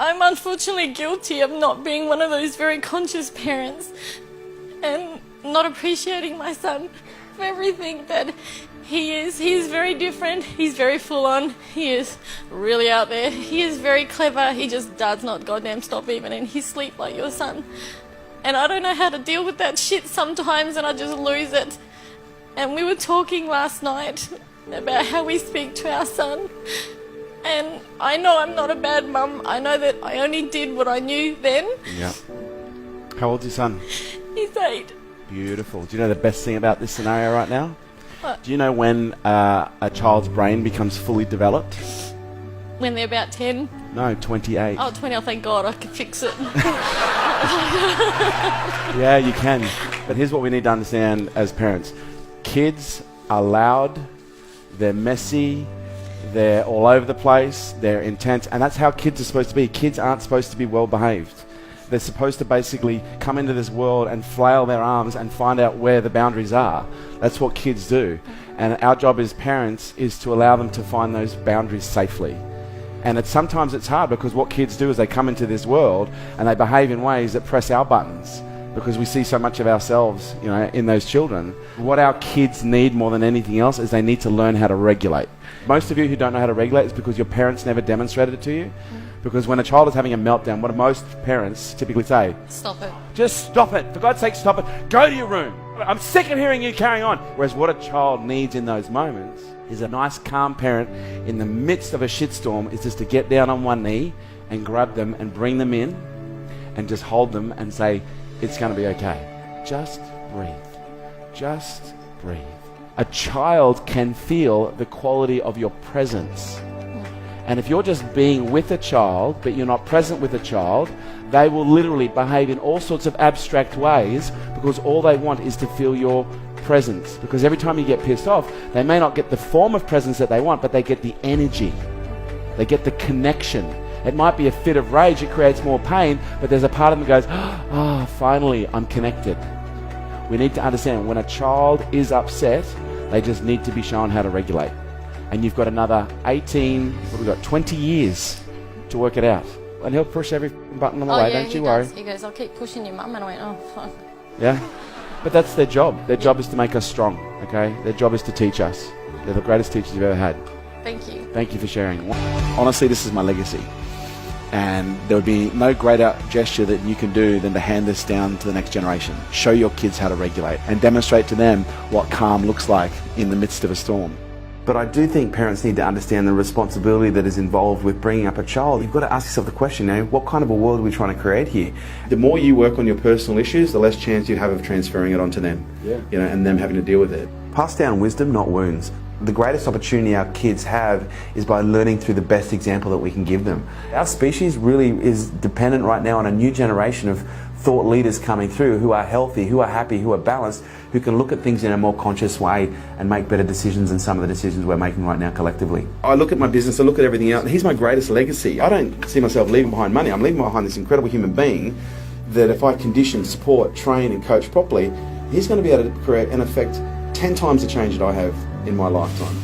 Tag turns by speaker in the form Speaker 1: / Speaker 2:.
Speaker 1: I'm unfortunately guilty of not being one of those very conscious parents and not appreciating my son for everything that he is. He is very different. He's very full on. He is really out there. He is very clever. He just does not goddamn stop even in his sleep like your son. And I don't know how to deal with that shit sometimes, and I just lose it. And we were talking last night about how we speak to our son. And I know I'm not a bad mum. I know that I only did what I knew then.
Speaker 2: Yeah. How old's your son?
Speaker 1: He's 8.
Speaker 2: Beautiful. Do you know the best thing about this scenario right now?
Speaker 1: What?
Speaker 2: Do you know when a child's brain becomes fully developed?
Speaker 1: When they're about 10.
Speaker 2: No, 28.
Speaker 1: Oh, 20, oh thank God, I can fix it.
Speaker 2: Yeah, you can. But here's what we need to understand as parents. Kids are loud, they're messy, they're all over the place, they're intense, and that's how kids are supposed to be. Kids aren't supposed to be well behaved. They're supposed to basically come into this world and flail their arms and find out where the boundaries are. That's what kids do. And our job as parents is to allow them to find those boundaries safely. And sometimes it's hard because what kids do is they come into this world and they behave in ways that press our buttons because we see so much of ourselves, in those children. What our kids need more than anything else is they need to learn how to regulate. Most of you who don't know how to regulate is because your parents never demonstrated it to you. Because when a child is having a meltdown, what do most parents typically say?
Speaker 1: Stop it.
Speaker 2: Just stop it. For God's sake, stop it. Go to your room. I'm sick of hearing you carrying on. Whereas what a child needs in those moments is a nice, calm parent in the midst of a shitstorm is just to get down on one knee and grab them and bring them in and just hold them and say, it's going to be okay. Just breathe. Just breathe. A child can feel the quality of your presence. And if you're just being with a child, but you're not present with a child, they will literally behave in all sorts of abstract ways because all they want is to feel your presence. Because every time you get pissed off, they may not get the form of presence that they want, but they get the energy. They get the connection. It might be a fit of rage, it creates more pain, but there's a part of them that goes, finally, I'm connected. We need to understand when a child is upset, they just need to be shown how to regulate. And you've got another 20 years to work it out. And he'll push every button on the way, don't you worry.
Speaker 1: He goes, I'll keep pushing you, Mum. And I went, oh, fine.
Speaker 2: Yeah? But that's their job. Their job is to make us strong, okay? Their job is to teach us. They're the greatest teachers you've ever had.
Speaker 1: Thank you.
Speaker 2: Thank you for sharing. Honestly, this is my legacy. And there would be no greater gesture that you can do than to hand this down to the next generation. Show your kids how to regulate and demonstrate to them what calm looks like in the midst of a storm. But I do think parents need to understand the responsibility that is involved with bringing up a child. You've got to ask yourself the question, what kind of a world are we trying to create here? The more you work on your personal issues, the less chance you have of transferring it onto them, and them having to deal with it. Pass down wisdom, not wounds. The greatest opportunity our kids have is by learning through the best example that we can give them. Our species really is dependent right now on a new generation of thought leaders coming through who are healthy, who are happy, who are balanced, who can look at things in a more conscious way and make better decisions than some of the decisions we're making right now collectively. I look at my business, I look at everything else, and he's my greatest legacy. I don't see myself leaving behind money. I'm leaving behind this incredible human being that if I condition, support, train and coach properly, he's going to be able to create and affect 10 times the change that I have in my lifetime.